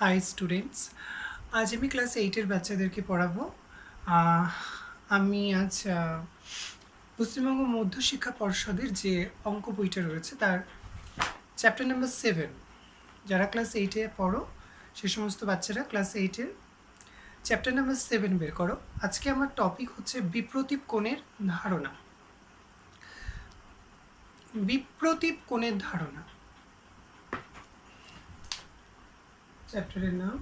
High students, আজ আমি class 8-এর বাচ্চাদেরকে পড়াবো। আমি আজ পশ্চিমবঙ্গ মধ্যশিক্ষা পর্ষদের যে অঙ্ক বইটা রয়েছে তার চ্যাপ্টার নাম্বার 7, যারা ক্লাস 8-এ পড়ো সে সমস্ত বাচ্চারা ক্লাস 8-এর চ্যাপ্টার নাম্বার 7 বের করো। আজকে আমার টপিক হচ্ছে বিপ্রতীপ কোণের ধারণা। বিপ্রতীপ কোণের ধারণা চ্যাপ্টারের নাম।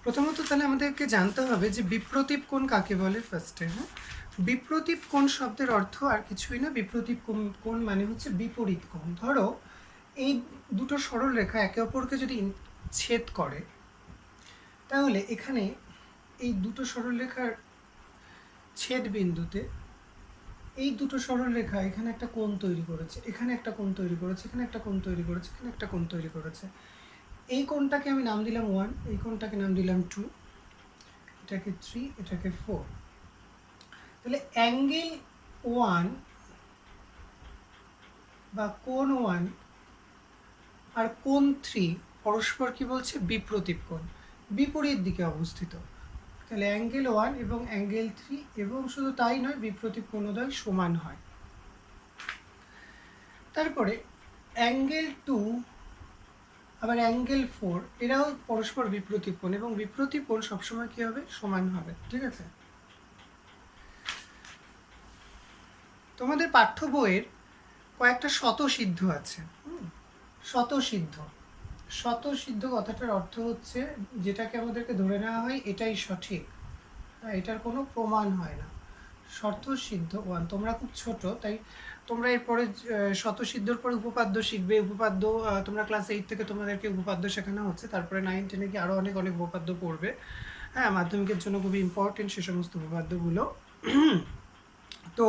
প্রথমত তাহলে আমাদেরকে জানতে হবে যে বিপ্রতীপ কোণ কাকে বলে ফার্স্টে। হ্যাঁ, বিপ্রতীপ কোণ শব্দের অর্থ আর কিছুই না। বিপ্রতীপ কোণ মানে হচ্ছে বিপরীত কোণ। ধরো এই দুটো সরল রেখা একে অপরকে যদি ছেদ করে, তাহলে এখানে এই দুটো সরল রেখার ছেদ বিন্দুতে এই দুটো সরল রেখা এখানে একটা কোণ তৈরি করেছে, এখানে একটা কোণ তৈরি করেছে, এখানে একটা কোণ তৈরি করেছে, এখানে একটা কোণ তৈরি করেছে। এই কোণটাকে আমি নাম দিলাম 1, এই কোণটাকে নাম দিলাম 2, এটাকে 3, এটাকে 4। তাহলে অ্যাঙ্গেল 1 বা কোণ 1 আর কোণ 3 পরস্পর কি বলছে? বিপ্রতীপ কোণ, বিপরীত দিকে অবস্থিত। তাহলে অ্যাঙ্গেল 1 এবং অ্যাঙ্গেল 3, এবং শুধু তাই নয়, বিপ্রতীপ কোণদ্বয় সমান হয়। তারপরে অ্যাঙ্গেল 2 আবার অ্যাঙ্গেল 4 এরাও পরস্পর বিপ্রতীপ কোণ, এবং বিপ্রতীপ কোণ সবসময় কী হবে? সমান হবে। ঠিক আছে, তোমাদের পাঠ্য বইয়ের কয়েকটা শতসিদ্ধ আছে। শতসিদ্ধ, শতসিদ্ধ কথাটার অর্থ হচ্ছে যেটাকে আমাদেরকে ধরে নেওয়া হয় এটাই সঠিক, এটার কোনো প্রমাণ হয় না। শতসিদ্ধ 1, তোমরা খুব ছোট, তাই তোমরা এরপরে শতসিদ্ধর পরে উপপাদ্য শিখবে। উপপাদ্য তোমরা ক্লাস 8 থেকে তোমাদেরকে উপপাদ্য শেখানো হচ্ছে, তারপরে 9-10-এ গিয়ে আরও অনেক অনেক উপপাদ্য পড়বে। হ্যাঁ, মাধ্যমিকের জন্য খুবই ইম্পর্টেন্ট সে সমস্ত উপপাদ্যগুলো। তো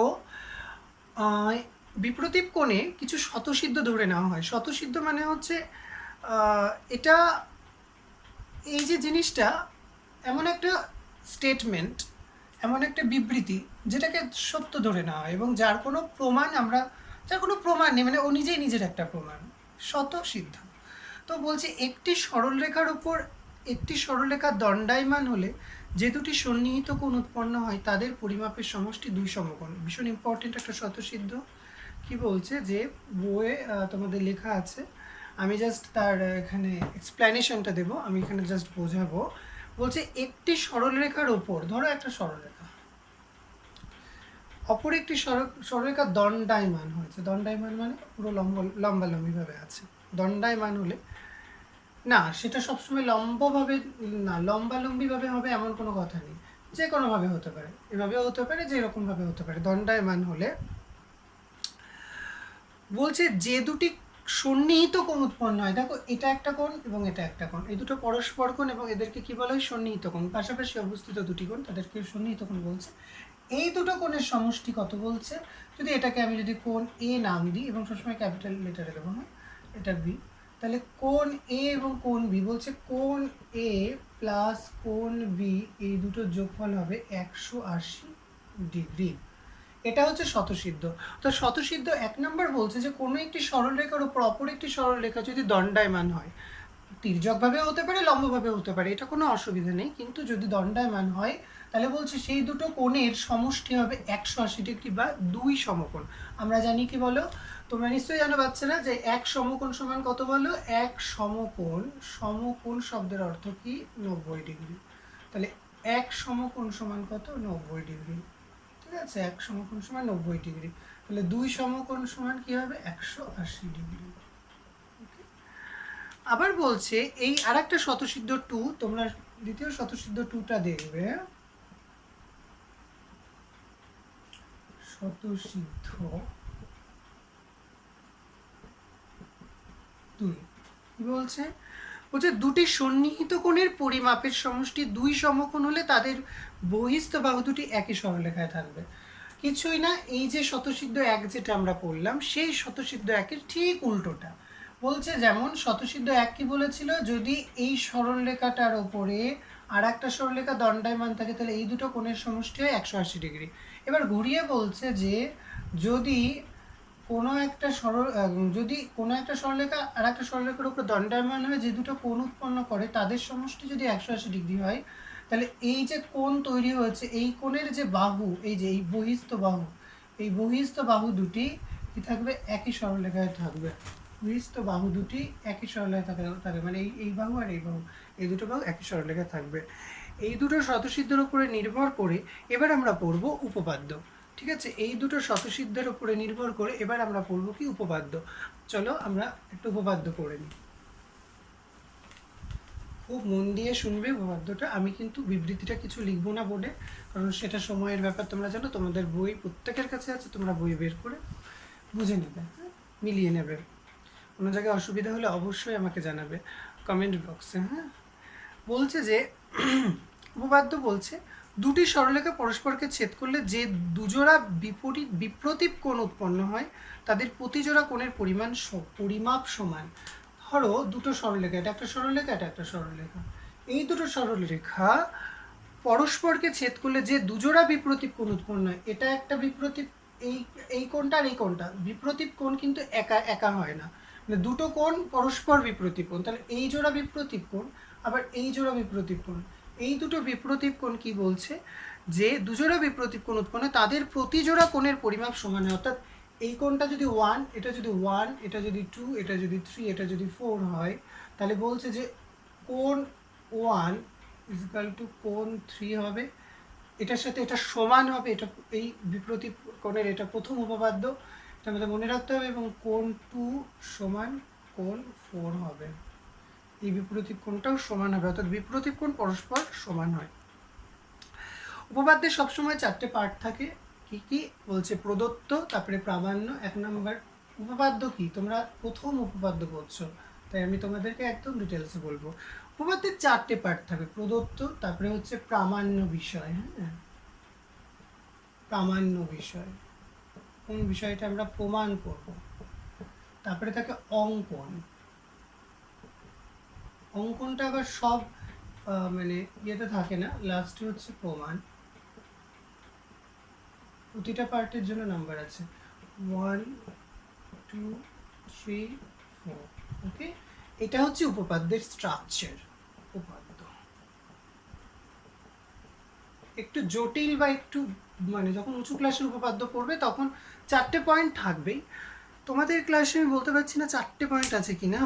বিপ্রতীপ কোণে কিছু শতসিদ্ধ ধরে নেওয়া হয়। শতসিদ্ধ মানে হচ্ছে এটা, এই যে জিনিসটা এমন একটা স্টেটমেন্ট, এমন একটা বিবৃতি যেটাকে সত্য ধরে নেওয়া হয়, এবং যার কোনো প্রমাণ নেই, মানে ও নিজেই নিজের একটা প্রমাণ, শতসিদ্ধ। তো বলছে একটি সরলরেখার উপর একটি সরলরেখার দণ্ডায়মান হলে যে দুটি সন্নিহিত কোণ উৎপন্ন হয় তাদের পরিমাপের সমষ্টি 2 সমকোণ। ভীষণ ইম্পর্টেন্ট একটা শতসিদ্ধ। কি বলছে যে বইয়ে তোমাদের লেখা আছে, আমি জাস্ট তার এখানে এক্সপ্ল্যানেশনটা দেবো, আমি এখানে জাস্ট বোঝাবো। বলছে একটি সরলরেখার ওপর, ধরো একটা সরলরেখা, অপর একটি সরলরেখার দণ্ডায়মান হয়েছে। দণ্ডায়মান মানে পুরো লম্বালম্বিভাবে আছে। দণ্ডায়মান হলে না, সেটা সবসময় লম্বভাবে না, লম্বালম্বিভাবে হবে এমন কোনো কথা নেই, যে কোনোভাবে হতে পারে, এভাবেও হতে পারে, যে এরকমভাবে হতে পারে। দণ্ডায়মান হলে বলছে যে দুটি সন্নিহিত কোণ উৎপন্ন হয়, দেখো এটা একটা কোণ এবং এটা একটা কোণ, এই দুটো পরস্পর কোণ, এবং এদেরকে কি বলা হয়? সন্নিহিত কোণ। পাশাপাশি অবস্থিত দুটি কোণ, তাদেরকে সন্নিহিত কোণ বলছে। এই দুটো কোণের সমষ্টি কত বলছে? যদি এটাকে আমি যদি কোণ এ নাম দিই, এবং সবসময় ক্যাপিটাল লেটারে দেবো, হ্যাঁ, এটা বি, তাহলে কোণ এ এবং কোণ বি, বলছে কোণ এ প্লাস কোণ বি এই দুটোর যোগফল হবে 180 ডিগ্রি। এটা হচ্ছে শতসিদ্ধ। তো শতসিদ্ধ 1 নম্বর বলছে যে কোনো একটি সরলরেখার উপর অপর একটি সরলরেখা যদি দণ্ডায়মান হয়, তির্যকভাবেও হতে পারে, লম্বভাবেও হতে পারে, এটা কোনো অসুবিধা নেই, কিন্তু যদি দণ্ডায়মান হয় তাহলে বলছে সেই দুটো কোণের সমষ্টি হবে 180 ডিগ্রি বা 2 সমকোণ। আমরা জানি কি বলো, তোমরা নিশ্চয়ই জানো বাচ্চারা, যে এক সমকোণ সমান কত বলো? এক সমকোণ, সমকোণ শব্দের অর্থ কি? 90 ডিগ্রি। তাহলে এক সমকোণ সমান কত? 90 ডিগ্রি। ঠিক আছে, এক সমকোণ সমান 90 ডিগ্রি। তাহলে 2 সমকোণ সমান কি হবে? 180 ডিগ্রি। আবার বলছে এই আরেকটা শতসিদ্ধ 2, তোমরা দ্বিতীয় শতসিদ্ধ 2টা দেখবে। শতসিদ্ধ 2 কি বলছে? বলছে দুটি সন্নিহিত কোণের পরিমাপের সমষ্টি 2 সমকোণ হলে তাদের বহিস্থ বাহু দুটি একই সরলরেখায় থাকবে। কিছুই না, এই যে শতসিদ্ধ 1 যেটা আমরা পড়লাম, সেই শতসিদ্ধ 1-এর ঠিক উল্টোটা। বলছে যেমন শতসিদ্ধ এক কি বলেছিল, যদি এই সরলরেখাটার ওপরে আর একটা সরলরেখা দণ্ডায়মান থাকে তাহলে এই দুটো কোণের সমষ্টি হয় 180 ডিগ্রি। এবার ঘুরিয়ে বলছে যে যদি যদি কোনো একটা সরলরেখা আর একটা সরলরেখার উপর দণ্ডায়মান হয়ে যে দুটো কোণ উৎপন্ন করে তাদের সমষ্টি যদি 180 ডিগ্রি হয়, তাহলে এই যে কোণ তৈরি হয়েছে এই কোণের যে বাহু, এই যে এই বহিস্থ বাহু দুটি কি থাকবে, একই সরলরেখায় থাকবে। বহিস্থ বাহু দুটি একই সরলরেখায় থাকবে, মানে এই বাহু আর এই দুটো বাহু একই সরলরেখায় থাকবে। এই দুটো শতসিদ্ধের উপরে নির্ভর করে এবার আমরা পড়ব উপপাদ্য। ঠিক আছে, এই দুটো শতসিদ্ধের উপরে নির্ভর করে এবার আমরা পড়ব কি, উপপাদ্য। চলো আমরা একটু উপপাদ্য পড়ে নিই। খুব মন দিয়ে শুনবে উপপাদ্যটা। আমি কিন্তু বিবৃতিটা কিছু লিখবো না বোর্ডে, কারণ সেটা সময়ের ব্যাপার। তোমরা জানো তোমাদের বই প্রত্যেকের কাছে আছে, তোমরা বই বের করে বুঝে নেবে, মিলিয়ে নেবে। কোনো জায়গায় অসুবিধা হলে অবশ্যই আমাকে জানাবে কমেন্ট বক্সে। হ্যাঁ, বলছে যে উপপাদ্য বলছে দুটি সরলরেখা পরস্পরকে ছেদ করলে যে দুজোড়া বিপ্রতীপ কোণ উৎপন্ন হয় তাদের প্রতিজোড়া কোণের পরিমাপ সমান। ধরো দুটো সরলরেখা, এটা একটা সরলরেখা, এটা একটা সরলরেখা। এই দুটো সরলরেখা পরস্পরকে ছেদ করলে যে দুজোড়া বিপ্রতীপ কোণ উৎপন্ন হয়, এটা একটা বিপ্রতীপ, এই কোণটা আর এই কোণটা বিপ্রতীপ কোণ, কিন্তু একা একা হয় না, মানে দুটো কোণ পরস্পর বিপ্রতীপ কোণ। তাহলে এই জোড়া বিপ্রতীপ কোণ, আবার এই জোড়া বিপ্রতীপ কোণ। এই দুটো বিপ্রতীপ কোণ কি বলছে, যে দুজোড়া বিপ্রতীপ কোণ উৎপন্ন তাদের প্রতি জোড়া কোণের পরিমাপ সমান হয়। অর্থাৎ এই কোণটা যদি 1, এটা যদি 1, এটা যদি 2, এটা যদি 3, এটা যদি 4 হয়, তাহলে বলছে যে কোণ 1 ইজিক্যাল টু কোণ 3 হবে, এটার সাথে এটা সমান হবে। এটা এই বিপ্রতীপ কোণের এটা প্রথম উপপাদ্য, এটা আমাদের মনে রাখতে হবে। এবং কোণ 2 সমান কোণ 4 হবে, এই বিপরীত কোণটাও সমান হবে, অর্থাৎ বিপরীত কোণ পরস্পর সমান হয়। উপপাদ্যে সবসময় 4টে পার্ট থাকে। কি কি বলছে, প্রদত্ত, তারপরে প্রামাণ্য। 1 নম্বর উপপাদ্য কি, তোমরা প্রথম উপপাদ্য পড়ছো তাই আমি তোমাদেরকে একদম ডিটেলসে বলবো। উপপাদ্যের 4টে পার্ট থাকে, প্রদত্ত, তারপরে হচ্ছে প্রামাণ্য বিষয়। হ্যাঁ, প্রামাণ্য বিষয়, কোন বিষয়টা আমরা প্রমাণ করব। তারপরে থাকে অঙ্কন। অঙ্কনটা আবার সব মানে ইয়েতে থাকে না, লাস্টে হচ্ছে প্রমাণ। প্রতিটা পার্টের জন্য নাম্বার আছে, 1 2 3 4। ওকে, এটা হচ্ছে উপপাদ্যের স্ট্রাকচার। উপপাদ্য একটু জটিল বা একটু মানে যখন উঁচু ক্লাসের উপপাদ্য পড়বে তখন 4টে পয়েন্ট থাকবেই। তোমাদের ক্লাসে আমি বলতে পারছি না 4টে পয়েন্ট আছে কিনা।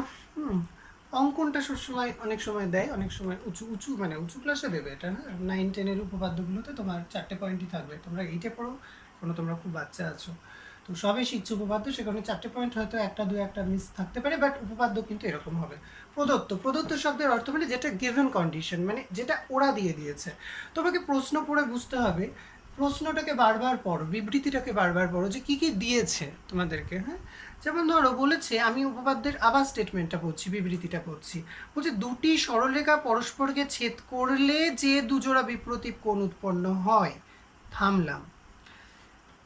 অঙ্কনটা সবসময় অনেক সময় দেয়, অনেক সময় উঁচু মানে উঁচু ক্লাসে দেবে এটা। হ্যাঁ, 9-10 উপপাদ্যগুলোতে তোমার 4টে পয়েন্টই থাকবে। তোমরা 8-এ পড়ো, কোনো তোমরা খুব বাচ্চা আছো, তো সবে শিখছো উপপাদ্য, সেখানে 4টে পয়েন্ট হয়তো একটা মিস থাকতে পারে, বাট উপপাদ্য কিন্তু এরকম হবে। প্রদত্ত শব্দের অর্থ মানে যেটা গিভেন কন্ডিশন, মানে যেটা ওরা দিয়ে দিয়েছে। তোমাকে প্রশ্ন পড়ে বুঝতে হবে, প্রশ্নটাকে বারবার পড়ো, বিবৃতিটাকে বারবার পড়ো যে কী কী দিয়েছে তোমাদেরকে। হ্যাঁ, যেমন ধরো বলেছে, আমি উপপাদ্যের আবার স্টেটমেন্টটা পড়ছি, বিবৃতিটা পড়ছি। বলছে দুটি সরলরেখা পরস্পরকে ছেদ করলে যে দুজোড়া বিপ্রতীপ কোণ উৎপন্ন হয়, থামলাম।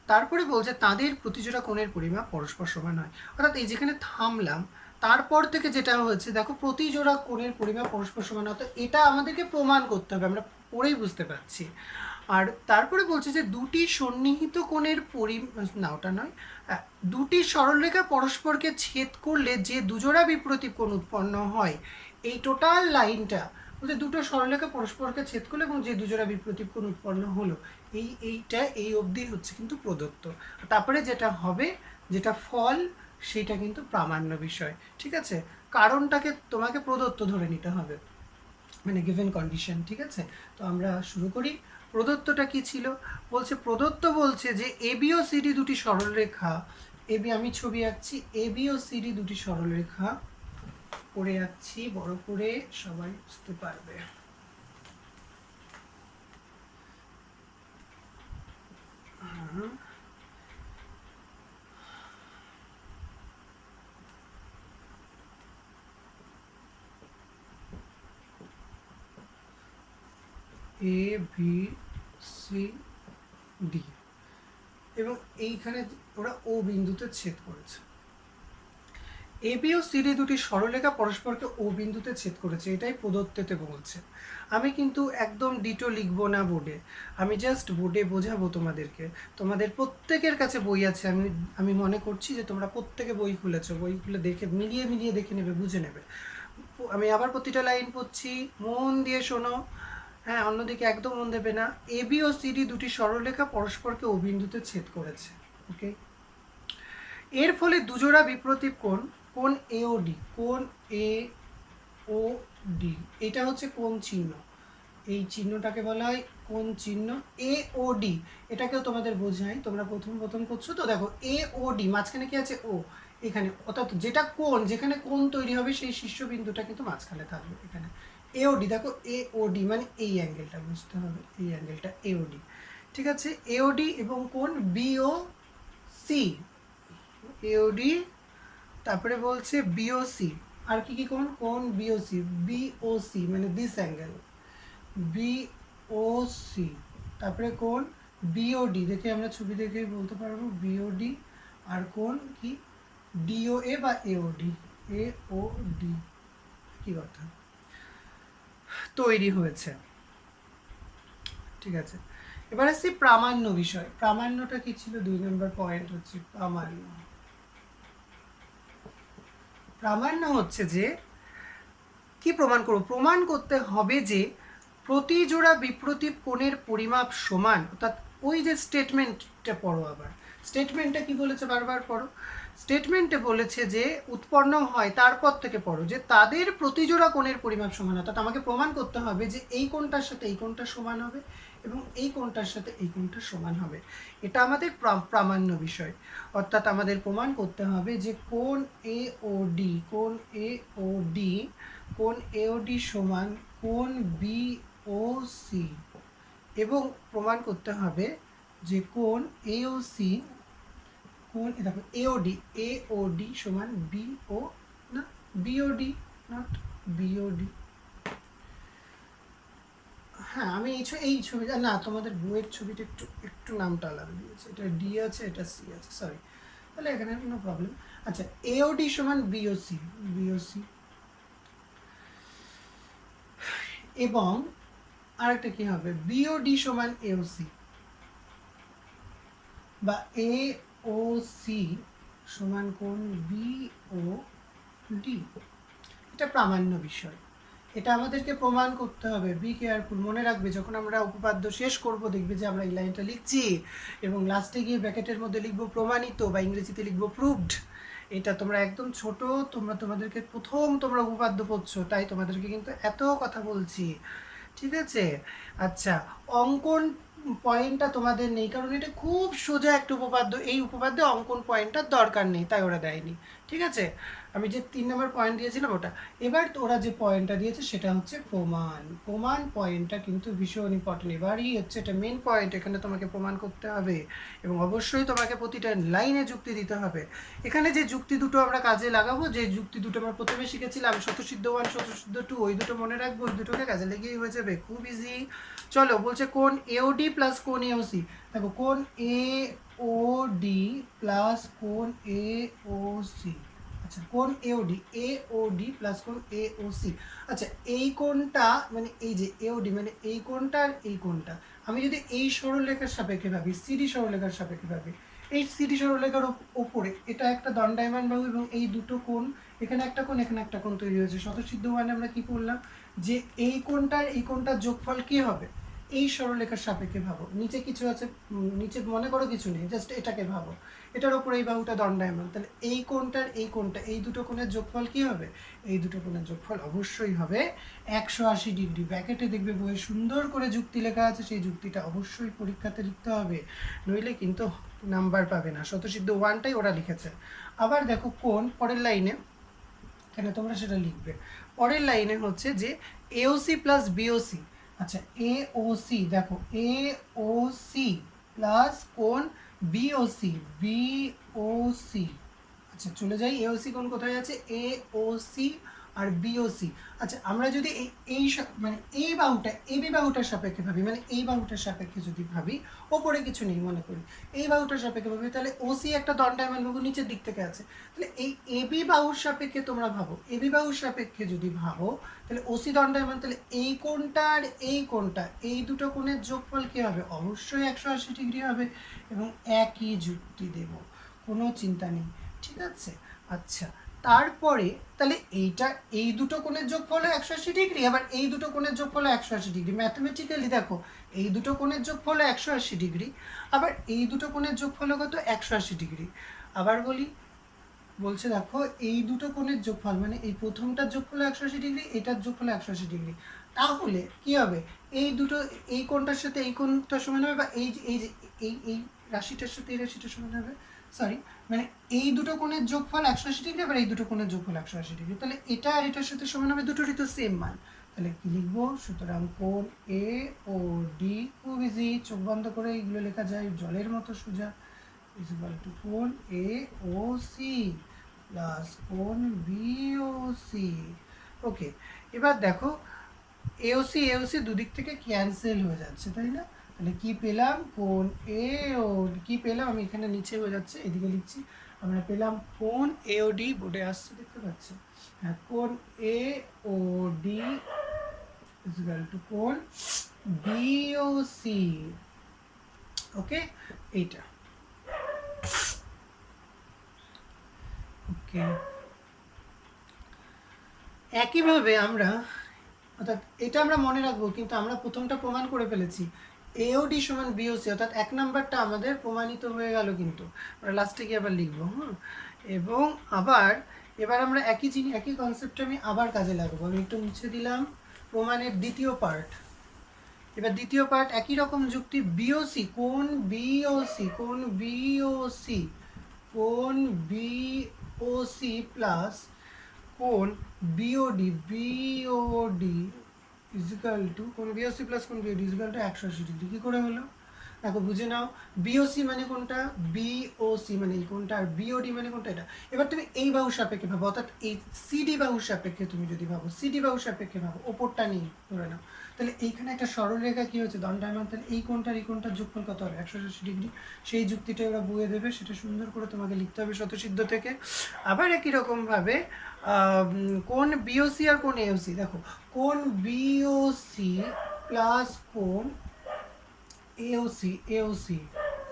তারপরে বলছে তাদের প্রতিজোড়া কোণের পরিমাপ পরস্পর সমান হয়। অর্থাৎ এই যেখানে থামলাম, তারপর থেকে যেটা হয়েছে দেখো, প্রতিজোড়া কোণের পরিমাপ পরস্পর সমান, অর্থাৎ এটা আমাদেরকে প্রমাণ করতে হবে, আমরা পড়েই বুঝতে পারছি। আর তারপরে বলছে যে দুটি সন্নিহিত কোণের না ওটা নয়, দুটি সরলরেখা পরস্পরকে ছেদ করলে যে দুজোড়া বিপ্রতীপ কোণ উৎপন্ন হয়, এই টোটাল লাইনটা বলতে দুটো সরলরেখা পরস্পরকে ছেদ করলে এবং যে দুজোড়া বিপ্রতীপ কোণ উৎপন্ন হলো, এইটা এই অবধি হচ্ছে কিন্তু প্রদত্ত। তারপরে যেটা হবে, যেটা ফল, সেটা কিন্তু প্রামাণ্য বিষয়। ঠিক আছে, কারণটাকে তোমাকে প্রদত্ত ধরে নিতে হবে, মানে গিভেন কন্ডিশন। ঠিক আছে, তো আমরা শুরু করি। প্রদত্তটা কি ছিল, বলছে প্রদত্ত বলছে যে এবি ও সিডি দুটি সরলরেখা, এবি আমি ছবি আঁকছি, এবি ও সিডি দুটি সরলরেখা করে আঁকছি বড় করে, সবাই বুঝতে পারবে। এ বি সি ডি, এবং এইখানে ওরা ও বিন্দুতে ছেদ করেছে। এবি ও সিডি দুটি সরলরেখা পরস্পরকে ও বিন্দুতে ছেদ করেছে, এটাই প্রদত্ততে বলছে। আমি কিন্তু একদম ডিটো লিখবো না বোর্ডে, আমি জাস্ট বোর্ডে বোঝাবো তোমাদেরকে। তোমাদের প্রত্যেকের কাছে বই আছে, আমি আমি মনে করছি যে তোমরা প্রত্যেকে বই খুলেছো, বই খুলে দেখে মিলিয়ে মিলিয়ে দেখে নেবে, বুঝে নেবে। আমি আবার প্রতিটা লাইন পড়ছি, মন দিয়ে শোনো। হ্যাঁ, অন্যদিকে একদম মন দেবে না। এবি ও সিডি দুটি সরলরেখা পরস্পরকে ও বিন্দুতে ছেদ করেছে। ওকে, এর ফলে দুজোড়া বিপ্রতীপ কোণ, কোণ এ ও ডি, কোণ এ ও ডি, এটা হচ্ছে কোণ চিহ্ন, এই চিহ্নটাকে বলা হয় কোণ চিহ্ন। এ ও ডি, এটাকেও তোমাদের বোঝাই, তোমরা প্রথম প্রথম করছো তো। দেখো এ ও ডি, মাঝখানে কি আছে? ও। এখানে অর্থাৎ যেটা কোণ, যেখানে কোণ তৈরি হবে সেই শীর্ষবিন্দুটা কিন্তু মাঝখানে থাকবে এখানে। এ ও ডি, দেখো এ ও ডি মানে এই অ্যাঙ্গেলটা বুঝতে হবে, এই অ্যাঙ্গেলটা এ ও ডি। ঠিক আছে, এ ও ডি এবং কোণ বি ও সি, এওডি, তারপরে বলছে বিওসি। আর কি কি কোণ? কোণ বিওসি, বিওসি মানে দিস অ্যাঙ্গেল, বিওসি। তারপরে কোণ বিওডি, দেখে আমরা ছবি দেখে বলতে পারবো বিওডি। আর কোণ কি? ডিওএ বা এওডি, এওডি, কি কথা তৈরি হয়েছে। ঠিক আছে, এবার আসছি প্রামাণ্য বিষয়। প্রামাণ্যটা কি ছিল? 2 নম্বর পয়েন্ট হচ্ছে প্রামাণ্য। প্রামাণ্য হচ্ছে যে কি প্রমাণ করব? প্রমাণ করতে হবে যে প্রতি জোড়া বিপ্রতীপ কোণের পরিমাপ সমান, অর্থাৎ ওই যে স্টেটমেন্টটা পড়ো, আবার স্টেটমেন্টটা কি বলেছে বারবার পড়ো। স্টেটমেন্টে বলেছে যে উৎপন্ন হয়, তারপর থেকে পড়ো, যে তাদের প্রতি জোড়া কোণের পরিমাপ সমান, অর্থাৎ আমাকে প্রমাণ করতে হবে যে এই কোণটার সাথে এই কোণটা সমান হবে এবং এই কোণটার সাথে এই কোণটা সমান হবে। এটা আমাদের প্রামাণ্য বিষয়, অর্থাৎ আমাদের প্রমাণ করতে হবে যে কোণ এ ও ডি, কোণ এ ও ডি, কোণ এওডি সমান কোণ বি ও সি, এবং প্রমাণ করতে হবে যে কোণ এ ও সি, কোণ দেখো এওডি, এওডি সমান বিও, না বিওডি, নট বিওডি। হ্যাঁ, আমি এই ছবিটা না, তোমাদের বইয়ের ছবিটা একটু একটু নামটা আলাদা দিয়েছে, এটা ডি আছে, এটা সি আছে, সরি, তাহলে এখানে কোনো প্রবলেম। আচ্ছা, এওডি সমান বিওসি, বিওসি, এবং আরেকটা কি হবে? বিওডি সমান এওসি, বা এ ও সি সমান কোণ বি ও ডি। এটা প্রামাণ্য বিষয়, এটা আমাদেরকে প্রমাণ করতে হবে। বি কেয়ারফুল, মনে রাখবে যখন আমরা উপপাদ্য শেষ করব দেখবে যে আমরা এই লাইনটা লিখছি এবং লাস্টে গিয়ে ব্র্যাকেটের মধ্যে লিখবো প্রমাণিত, বা ইংরেজিতে লিখবো প্রুভড। এটা তোমরা একদম ছোট, তোমাদেরকে প্রথম তোমরা উপপাদ্য পড়ছো, তাই তোমাদেরকে কিন্তু এত কথা বলছি। ঠিক আছে, আচ্ছা, অঙ্কন পয়েন্টটা তোমাদের নেই, কারণ এটা খুব সোজা একটা উপপাদ্য, এই উপপাদ্যে অঙ্কন পয়েন্টটার দরকার নেই, তাই ওরা দেয়নি। ঠিক আছে, আমি যে 3 নম্বর পয়েন্ট দিয়েছিলাম ওটা। এবার ওরা যে পয়েন্টটা দিয়েছে সেটা হচ্ছে প্রমাণ। প্রমাণ পয়েন্টটা কিন্তু ভীষণ ইম্পর্টেন্ট, এবারই হচ্ছে এটা মেন পয়েন্ট, এখানে তোমাকে প্রমাণ করতে হবে এবং অবশ্যই তোমাকে প্রতিটা লাইনে যুক্তি দিতে হবে। এখানে যে যুক্তি দুটো আমরা কাজে লাগাবো, যে যুক্তি দুটো আমরা প্রথমে শিখেছিলাম, স্বতঃসিদ্ধ 1 স্বতঃসিদ্ধ 2, ওই দুটো মনে রাখবো, ওই দুটোকে কাজে লেগেই হয়ে যাবে, খুব ইজি। চলো, বলছে কোণ এওডি প্লাস কোণ এওসি। দেখো কোণ এ ও ডি প্লাস কোণ এ ও সি। আচ্ছা, কোণ এওডি, এ ও ডি প্লাস কোণ এ ও সি। আচ্ছা, এই কোণটা মানে এই যে এওডি মানে এই কোণটা আর এই কোণটা, আমি যদি এই সরলরেখার সাপেক্ষে ভাবি, সিডি সরলরেখার সাপেক্ষে ভাবি, এই সিডি সরলরেখার ওপরে এটা একটা দণ্ডায়মান বাহু এবং এই দুটো কোণ, এখানে একটা কোণ এখানে একটা কোণ তৈরি হয়েছে। স্বতঃসিদ্ধ মানে আমরা কি পড়লাম, যে এই কোণটার এই কোণটার যোগফল কি হবে? এই সরলরেখার সাপেক্ষে ভাবো, নিচে কিছু আছে, নিচে মনে করো কিছু নেই, জাস্ট এটাকে ভাবো, এটার ওপর এই বাহুটা দণ্ডায়মান, তাহলে এই কোণটার এই কোণটা, এই দুটো কোণের যোগফল কি হবে? এই দুটো কোণের যোগফল অবশ্যই হবে 180 ডিগ্রি। ব্র্যাকেটে দেখবে বইয়ে সুন্দর করে যুক্তি লেখা আছে, সেই যুক্তিটা অবশ্যই পরীক্ষাতে লিখতে হবে, নইলে কিন্তু নাম্বার পাবে না। স্বতঃসিদ্ধ 1টাই ওরা লিখেছে। আবার দেখো কোণ পরের লাইনে, কেন তোমরা সেটা লিখবে, পরের লাইনে হচ্ছে যে এওসি প্লাস বিওসি। আচ্ছা, এ ও সি, দেখো এ ও সি প্লাস কোণ বিওসি, বিওসি। আচ্ছা, চলে যাই, এওসি কোণ কোথায় আছে? এ ও সি আর বিওসি। আচ্ছা আমরা যদি এই মানে এই বাহুটা এবি বাহুটার সাপেক্ষে ভাবি, মানে এই বাহুটার সাপেক্ষে যদি ভাবি, ওপরে কিছু নেই মনে করি, এই বাহুটার সাপেক্ষে ভাবি, তাহলে ওসি একটা দণ্ডায়মান বাহু নিচের দিক থেকে আছে, তাহলে এই এবি বাহুর সাপেক্ষে তোমরা ভাবো, এবি বাহুর সাপেক্ষে যদি ভাবো তাহলে ওসি দণ্ডায়মান, তাহলে এই কোণটা আর এই কোণটা, এই দুটো কোণের যোগফল কী হবে? অবশ্যই 180 ডিগ্রি হবে, এবং একই যুক্তি দেব, কোনো চিন্তা নেই, ঠিক আছে। আচ্ছা তারপরে তাহলে এইটা, এই দুটো কোণের যোগফল 180 ডিগ্রি, আবার এই দুটো কোণের যোগফল 180 ডিগ্রি, ম্যাথমেটিক্যালি দেখো এই দুটো কোণের যোগফল 180 ডিগ্রি, আবার এই দুটো কোণের যোগফল কত? 180 ডিগ্রি। আবার বলি, বলছে দেখো এই দুটো কোণের যোগফল, মানে এই প্রথমটার যোগফল 180 ডিগ্রি, এটার যোগফল 180 ডিগ্রি, তাহলে কি হবে? এই দুটো, এই কোণটার সাথে এই কোণটা সমান হবে, বা এই এই এই এই রাশিটার সাথে এই রাশিটা সমান হবে, সরি, মানে এই দুটো কোণের যোগফল 180 ডিগ্রি, আবার এই দুটো কোণের যোগফল 180 ডিগ্রি, তাহলে এটা আর এটার সাথে সমান হবে, দুটোরই তো সেম মান, তাহলে কি লিখবো? সুতরাং কোণ এ ও ডি, খুব ইজি, চোখ বন্ধ করে এইগুলো লেখা যায় জলের মতো সোজা, ইজ ইকুয়াল টু কোণ এ ও সি প্লাস কোণ বি ও সি। ওকে, এবার দেখো এওসি এওসি দুদিক থেকে ক্যান্সেল হয়ে যাচ্ছে, তাই না? তাহলে কি পেলাম? কোণ এ ও কি পেলাম? আমি এখানে নিচে হয়ে যাচ্ছে, এদিকে লিখছি, আমরা পেলাম কোণ এ ও ডি, বোর্ডে আসছে দেখতে পাচ্ছি, হ্যাঁ, কোণ A O D is equal to কোণ বি ও সি। ওকে, এইটা ওকে। একইভাবে আমরা, অর্থাৎ এটা আমরা মনে রাখবো, কিন্তু আমরা প্রথমটা প্রমাণ করে ফেলেছি, এওডি সমান বিওসি, অর্থাৎ এক নাম্বারটা আমাদের প্রমাণিত হয়ে গেল, কিন্তু আমরা লাস্টে গিয়ে আবার লিখবো, এবং আবার এবার আমরা একই জিনিস, একই কনসেপ্টটা আমি আবার কাজে লাগাবো, আমি একটু মুছে দিলাম প্রমাণের দ্বিতীয় পার্ট। এবার দ্বিতীয় পার্ট একই রকম যুক্তি, বিওসি, কোণ বিওসি, কোণ বিওসি, কোণ বিওসি প্লাস কোণ বিওডি, বিওডি ইজিক্যাল টু কোণ বিওসি প্লাস কোণ বিওডি ইজিক্যাল টু 180 ডিগ্রি। কী করে হলো দেখো, বুঝে নাও। বিওসি মানে কোনটা? বিওসি মানে এই কোনটা, আর বিওডি মানে কোনটা? এটা। এবার তুমি এই বাহুর সাপেক্ষে ভাবো, অর্থাৎ এই সিডি বাহুর সাপেক্ষে তুমি যদি ভাবো, সিডি বাহুর সাপেক্ষে ভাবো, ওপরটা নেই ধরে নাও, তাহলে এইখানে একটা সরলরেখা কী হচ্ছে? দণ্ডায়মান, তাহলে এই কোনটার এই কোনটার যোগফল কত হবে? 180 ডিগ্রি। সেই যুক্তিটা ওরা বুঝে দেবে, সেটা সুন্দর করে তোমাকে লিখতে হবে স্বতঃসিদ্ধ থেকে। আবার একই রকমভাবে কোণ বিওসি আর কোণ এওসি, দেখো কোণ বিওসি প্লাস কোণ AOC, AOC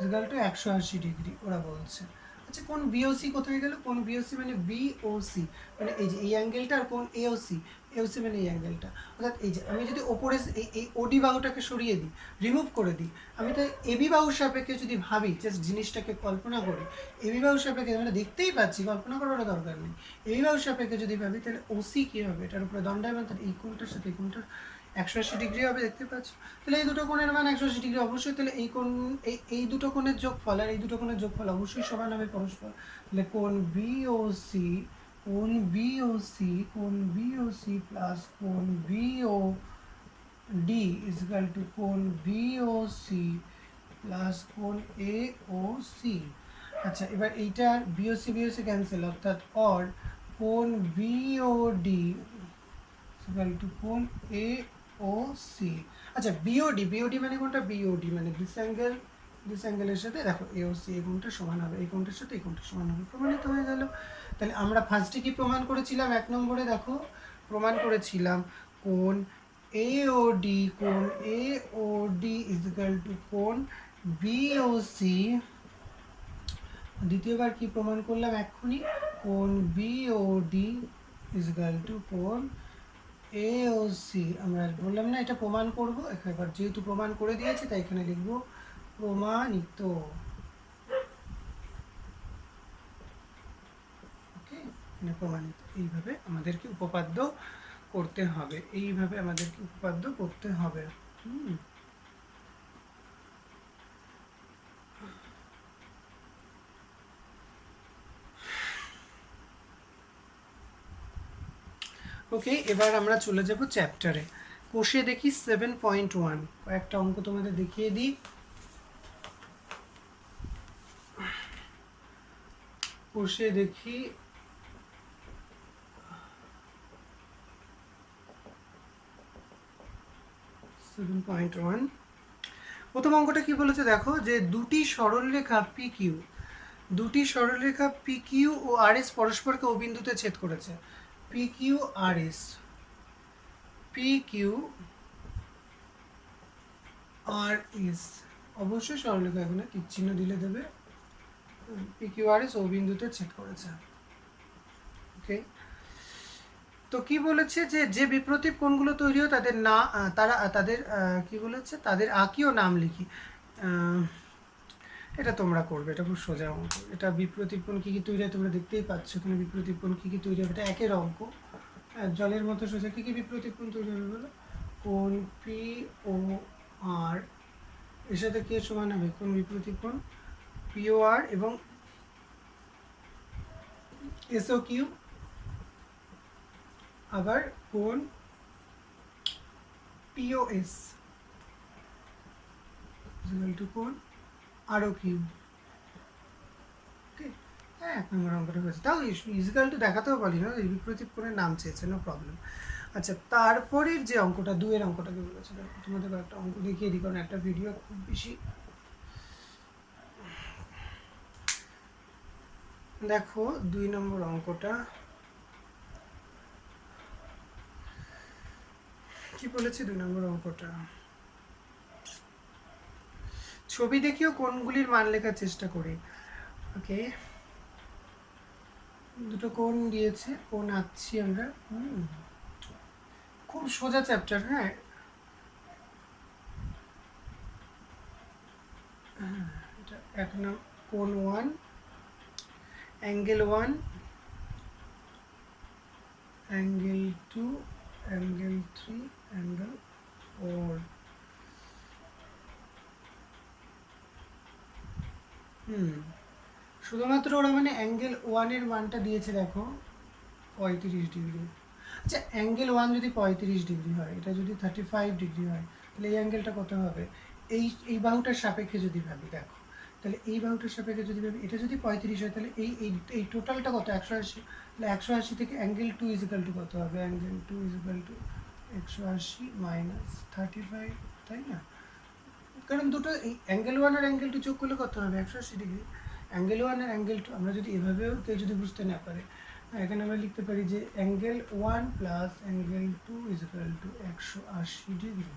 equal to 180 degree ওরা বলছে। আচ্ছা কোণ বিওসি কোথায় গেল? কোণ বিওসি মানে বিওসি, মানে এই যে এই অ্যাঙ্গেলটা, আর কোণ এওসি, এওসি মানে এই অ্যাঙ্গেলটা, অর্থাৎ এই যে আমি যদি ওপরে এই ওডি বাহুটাকে সরিয়ে দিই, রিমুভ করে দিই, আমি তো এবি বাহুর সাপেক্ষে যদি ভাবি, জাস্ট জিনিসটাকে কল্পনা করি, এবি বাহুর সাপেক্ষে আমরা দেখতেই পাচ্ছি, কল্পনা করার দরকার নেই, এবি বাহুর সাপেক্ষে যদি ভাবি, তাহলে ওসি কী হবে? এটার উপরে দণ্ডায়মান, তাহলে এই কোণটার সাথে এই কোণটার 180 ডিগ্রি হবে, দেখতে পাচ্ছ? তাহলে এই দুটো কোণের মান 180 ডিগ্রি অবশ্যই, তাহলে এই কোণ, এই দুটো কোণের যোগফল আর এই দুটো কোণের যোগফল অবশ্যই সমান হবে পরস্পর, তাহলে কোণ বিওসি, কোণ বিওসি, কোণ বিওসি প্লাস কোণ B O D is equal to কোণ বিওসি প্লাস কোণ এ ও সি। আচ্ছা এবার এইটার বিওসি বিওসি ক্যান্সেল, অর্থাৎ অর কোণ বিওডি ইকুয়াল টু কোণ এ ও সি। আচ্ছা বিওডি, বিওডি মানে কোনটা? বিওডি মানে দিস অ্যাঙ্গেল, দিস অ্যাঙ্গেলের সাথে দেখো এ ও সি, এই কোণটা সমান হবে, এই কোণটার সাথে এই কোণটা সমান হবে, প্রমাণিত হয়ে গেল। তাহলে আমরা ফার্স্টে কি প্রমাণ করেছিলাম? 1 নম্বরে দেখো প্রমাণ করেছিলাম কোণ এ ও ডি, কোণ A O D is equal to কোণ বি ও সি। দ্বিতীয়বার কি প্রমাণ করলাম এক্ষুনি? কোণ B O D is equal to কোণ এ ও সি। আমরা বললাম না এটা প্রমাণ করব, এবার যেহেতু প্রমাণ করে দিয়েছি তাই এখানে লিখব প্রমাণিত। ওকে, মানে প্রমাণিত। এইভাবে আমাদেরকে উপপাদ্য করতে হবে, এইভাবে আমাদেরকে উপপাদ্য করতে হবে। ওকে, এবার আমরা চলে যাব চ্যাপ্টারে। কোষে দেখি 7.1, কয়েকটা অঙ্ক তোমাদের দেখিয়ে দিই। কোষে দেখি 7.1 প্রথম অঙ্কটা কি বলেছে দেখো, যে দুটি সরলরেখা পি কিউ ও আর এস পরস্পরকে ও বিন্দুতে ছেদ করেছে। পি কিউ আর এস অবশ্যই সরলরেখা, এখানে তীর চিহ্ন দিলে দেবে। পি কিউ আর এস ও বিন্দুতে ছেদ করেছে। ওকে, তো কি বলেছে যে যে বিপ্রতীপ কোণগুলো তৈরি হয় তাদের না তাদের কি বলেছে, তাদের আঁকিও নাম লিখি। এটা তোমরা করবে, এটা খুব সোজা অঙ্ক। এটা বিপ্রতীপ কোণ কী কী তৈরি হয় তোমরা দেখতেই পাচ্ছ এখানে। বিপ্রতীপ কোণ কী কী তৈরি হবে, এটা একের অঙ্ক। জলের মতো সোজা। কী কী বিপ্রতীপ কোণ তৈরি হবে বলো? কোণ পি ও আর এর সাথে কে সমান হবে? কোণ বিপ্রতীপ কোণ পি ও আর এবং এস ও কিউ, আবার কোণ পিওএস ইকুয়াল টু কোণ আরও কিউ। ওকে, হ্যাঁ 1 নম্বর অঙ্কটা হয়েছে। তাও ইজিক্যাল টু দেখাতেও পারি না, বিপ্রতীপ কোণের নাম চেয়েছে, নো প্রবলেম। আচ্ছা, তারপরের যে অঙ্কটা 2 এর অঙ্কটাকে বলেছে, তোমাদের একটা অঙ্ক দেখিয়ে দিই, কারণ একটা ভিডিও খুব বেশি। দেখো 2 নম্বর অঙ্কটা কি বলেছে। 2 নম্বর অঙ্কটা, ছবি দেখিও কোণগুলির মান লেখার চেষ্টা করি। ওকে, দুটো কোণ দিয়েছে, কোণ আঁকছি আমরা। খুব সোজা চ্যাপ্টার। হ্যাঁ, এটা 1 নম্বর কোণ 1, অ্যাঙ্গেল 1, অ্যাঙ্গেল 2, অ্যাঙ্গেল 3, অ্যাঙ্গেল 4। শুধুমাত্র ওরা মানে অ্যাঙ্গেল 1 এর মানটা দিয়েছে দেখো 35 ডিগ্রি। আচ্ছা, অ্যাঙ্গেল 1 যদি 35 ডিগ্রি হয়, এটা যদি 35 ডিগ্রি হয়, তাহলে এই অ্যাঙ্গেলটা কত হবে? এই বাহুটার সাপেক্ষে যদি ভাবি, দেখো তাহলে এই বাহুটার সাপেক্ষে যদি ভাবি, এটা যদি 35 হয় তাহলে এই টোটালটা কত? 180। তাহলে 180 থেকে অ্যাঙ্গেল 2 ইজিক্যাল টু কত হবে? অ্যাঙ্গেল 2 ইজিক্যাল টু 180 মাইনাস 35, তাই না? কারণ দুটো এই অ্যাঙ্গেল 1 আর অ্যাঙ্গেল 2 যোগ করলে কত হবে? 180 ডিগ্রি। অ্যাঙ্গেল 1 আর অ্যাঙ্গেল 2 আমরা যদি এভাবেও কেউ যদি বুঝতে না পারে, এখানে আমরা লিখতে পারি যে angle 1 plus angle 2 equal to 180 degree.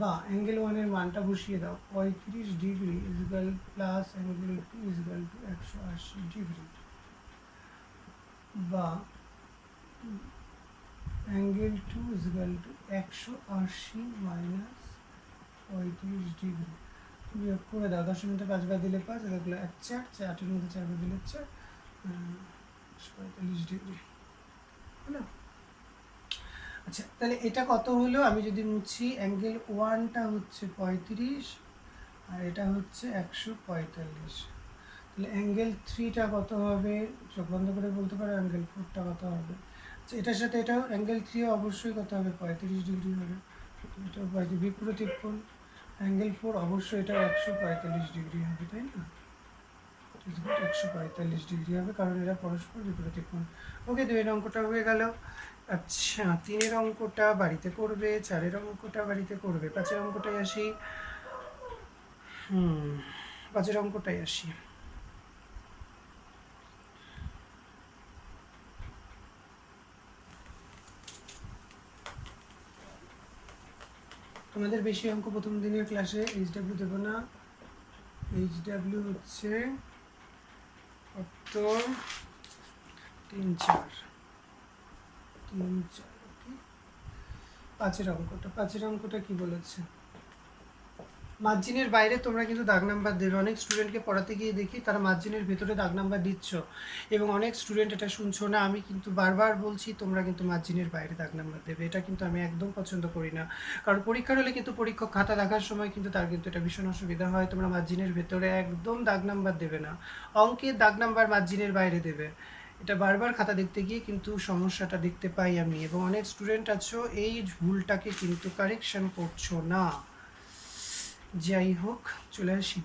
বা অ্যাঙ্গেল 1 এর মানটা বসিয়ে দাও, 35 degree equal plus angle 2 equal to 180 degree. বা angle 2 equal to 180 minus 35 degree. বিয়োগ করে দাও, 10 এর মধ্যে 5 বার দিলে 5, এগুলো 1 4, 8 এর মধ্যে 4 বার দিলে 4, 45 ডিগ্রি হলো। আচ্ছা, তাহলে এটা কত হলো? আমি যদি মুছি, অ্যাঙ্গেল 1টা হচ্ছে 35 আর এটা হচ্ছে 145। তাহলে অ্যাঙ্গেল 3টা কত হবে? চোখ বন্ধ করে বলতে পারো। অ্যাঙ্গেল 4টা কত হবে? আচ্ছা, এটার সাথে এটাও অ্যাঙ্গেল 3 অবশ্যই কত হবে? 35 ডিগ্রি হবে। এটাও 35 বিপরীত কোণ। অ্যাঙ্গেল 4 অবশ্যই এটা 145 ডিগ্রি হবে, তাই না? 145 ডিগ্রি হবে, কারণ এরা পরস্পর বিপরীত কোণ। ওকে, 2 এর অঙ্কটা হয়ে গেল। আচ্ছা, 3 এর অঙ্কটা বাড়িতে করবে, 4 এর অঙ্কটা বাড়িতে করবে, 5 এর অঙ্কটাই আসি। 5 এর অঙ্কটাই আসি। তোমাদের বেশি অঙ্ক প্রথম দিনের ক্লাসে এইচডাব্লিউ দেবো না। এইচডাব্লিউ হচ্ছে কত? 3 4। ওকে, 5 এর অঙ্কটা কি বলেছে? মার্জিনের বাইরে তোমরা কিন্তু দাগ নাম্বার দেবে। অনেক স্টুডেন্টকে পড়াতে গিয়ে দেখি তারা মার্জিনের ভেতরে দাগ নাম্বার দিচ্ছ, এবং অনেক স্টুডেন্ট এটা শুনছো না। আমি কিন্তু বারবার বলছি তোমরা কিন্তু মার্জিনের বাইরে দাগ নাম্বার দেবে। এটা কিন্তু আমি একদম পছন্দ করি না, কারণ পরীক্ষার হলে কিন্তু পরীক্ষক খাতা দেখার সময় কিন্তু তার কিন্তু এটা ভীষণ অসুবিধা হয়। তোমরা মার্জিনের ভেতরে একদম দাগ নাম্বার দেবে না, অঙ্কের দাগ নাম্বার মার্জিনের বাইরে দেবে। এটা বারবার খাতা দেখতে গিয়ে কিন্তু সমস্যাটা দেখতে পাই আমি, এবং অনেক স্টুডেন্ট আছো এই ভুলটাকে কিন্তু কারেকশন করছো না। যাই হোক, চলে আসি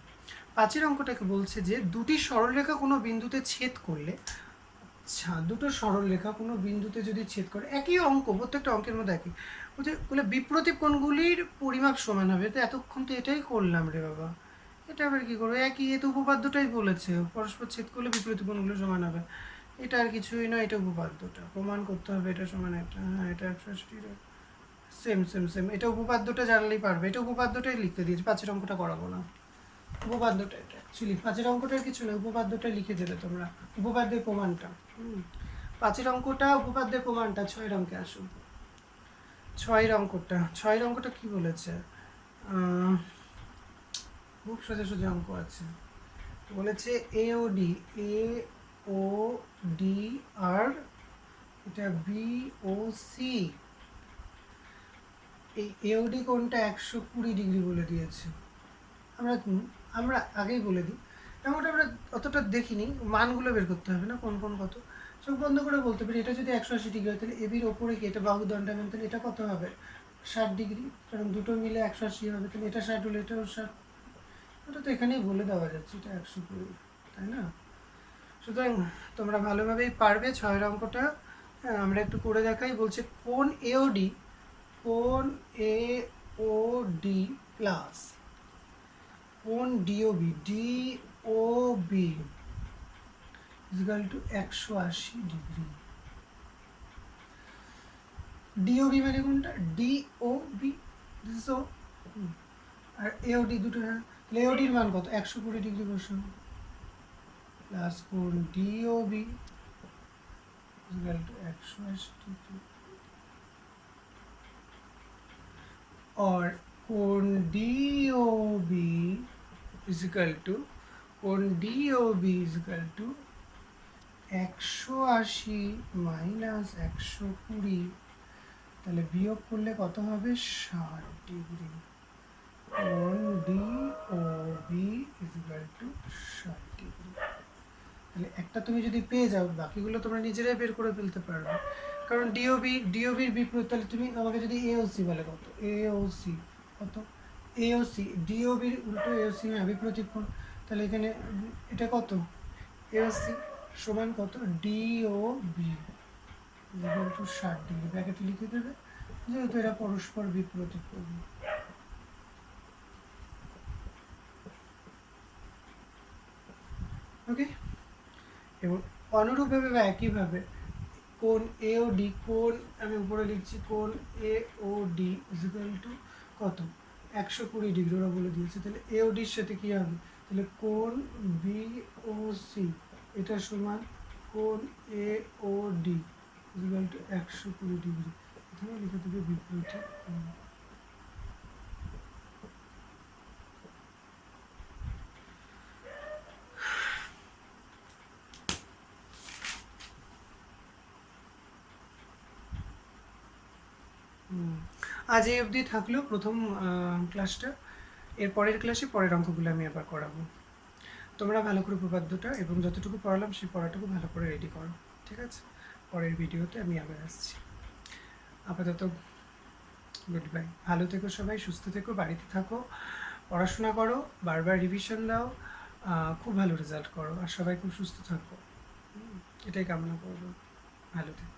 5 এর অঙ্কটাকে। বলছে যে দুটি সরলরেখা কোনো বিন্দুতে ছেদ করলে, আচ্ছা, দুটো সরল রেখা কোনো বিন্দুতে যদি ছেদ করে, একই অঙ্ক, প্রত্যেকটা অঙ্কের মধ্যে একই বলছে, বলে বিপ্রতীপ কোণগুলির পরিমাপ সমান হবে। তো এতক্ষণ তো এটাই করলাম রে বাবা, এটা আবার কি করবো? একই, এ তো উপপাদ্যটাই বলেছে পরস্পর ছেদ করলে বিপ্রতীপ কোণগুলো সমান হবে। এটা আর কিছুই না, এটা উপপাদ্যটা প্রমাণ করতে হবে এটা সমান এটা। হ্যাঁ, এটা 180 সেম সেম সেম, এটা উপপাদ্যটা জানলেই পারবে। এটা উপপাদ্যটাই লিখতে দিয়েছে, 5-এর অঙ্কটা করাবো না। উপপাদ্যটা এটা অ্যাকচুয়ালি 5-এর অঙ্কটার কিছু না, উপপাদ্যটা লিখে দেবে তোমরা, উপপাদ্যের প্রমাণটা। 5-এর অঙ্কটা উপপাদ্যের প্রমাণটা। 6-এর অঙ্কে আসুন। 6-এর অঙ্কটা কি বলেছে? খুব সোজা সোজা অঙ্ক আছে। বলেছে এ ও ডি, এ ও ডি আর এটা বি ও সি, এই এওডি কোণটা 120 ডিগ্রি বলে দিয়েছে। আমরা আমরা আগেই বলে দিই, এমনটা আমরা অতটা দেখিনি, মানগুলো বের করতে হবে না, কোন কোন কত। চোখ বন্ধ করে বলতে পারি এটা যদি 180 ডিগ্রি হয়, তাহলে এবির ওপরে কি এটা বাহু দণ্ডায়মান, তাহলে এটা কত হবে? 60 ডিগ্রি, কারণ দুটো মিলে 180 হবে, তাহলে এটা 60 হলে এটাও 60। এটা তো এখানেই বলে দেওয়া যাচ্ছে, এটা 120, তাই না? সুতরাং তোমরা ভালোভাবেই পারবে 6-এর অঙ্কটা। হ্যাঁ, আমরা একটু করে দেখাই। বলছে কোণ এওডি, কোণ এ ও ডি প্লাস কোণ DOB, DOB equal to 180 degree. DOB মানে কোনটা? ডিওবি, আর এওডি দুটো। হ্যাঁ, এওডির মান কত? 120 ডিগ্রি বসানো, প্লাস কোণ ডিওবি ইকুয়াল টু 180 ডিগ্রি, और कोण DOB is equal to 180 minus 120, তাহলে বিয়োগ করলে কত হবে? 60 ডিগ্রি। কোণ DOB is equal two 60 degree. তাহলে একটা তুমি যদি পেয়ে যাও, বাকিগুলো তোমরা নিজেরাই বের করে ফেলতে পারবে, কারণ ডিওবির বিপরীত। তাহলে তুমি আমাকে যদি এওসি বলে, কত এওসি, কত এওসি, ডিওবির উল্টো এওসি, হ্যাঁ বিপ্রতীপ কোণ। তাহলে এখানে এটা কত? এওসি সমান কত? ডিওবি ইকুয়াল টু 60 ডিগ্রি, ব্র্যাকেটে লিখে দেবে, যেহেতু এরা পরস্পর বিপ্রতীপ কোণ। ওকে, এবং অনুরূপভাবে বা একইভাবে কোণ এ ও ডি, কোণ আমি উপরে লিখছি, কোণ A O D is equal two কত? 120 ডিগ্রি ওরা বলে দিয়েছে। তাহলে এ ও ডির সাথে কী হবে? তাহলে কোণ বি ও সি এটা সমান কোণ A O D is equal to 120 degree. এখানে লিখে দেবে বিপরীত কোণ। আজ এই অবধি থাকলো প্রথম ক্লাসটা। এর পরের ক্লাসে পরের অঙ্কগুলো আমি আবার করাবো। তোমরা ভালো করে উপপাদ্যটা এবং যতটুকু পড়ালাম সেই পড়াটুকু ভালো করে রেডি করো, ঠিক আছে? পরের ভিডিওতে আমি আবার আসছি। আপাতত গুড বাই, ভালো থেকো সবাই, সুস্থ থেকো, বাড়িতে থাকো, পড়াশোনা করো, বারবার রিভিশন দাও, খুব ভালো রেজাল্ট করো, আর সবাই খুব সুস্থ থাকো, এটাই কামনা করবো। ভালো থেকো।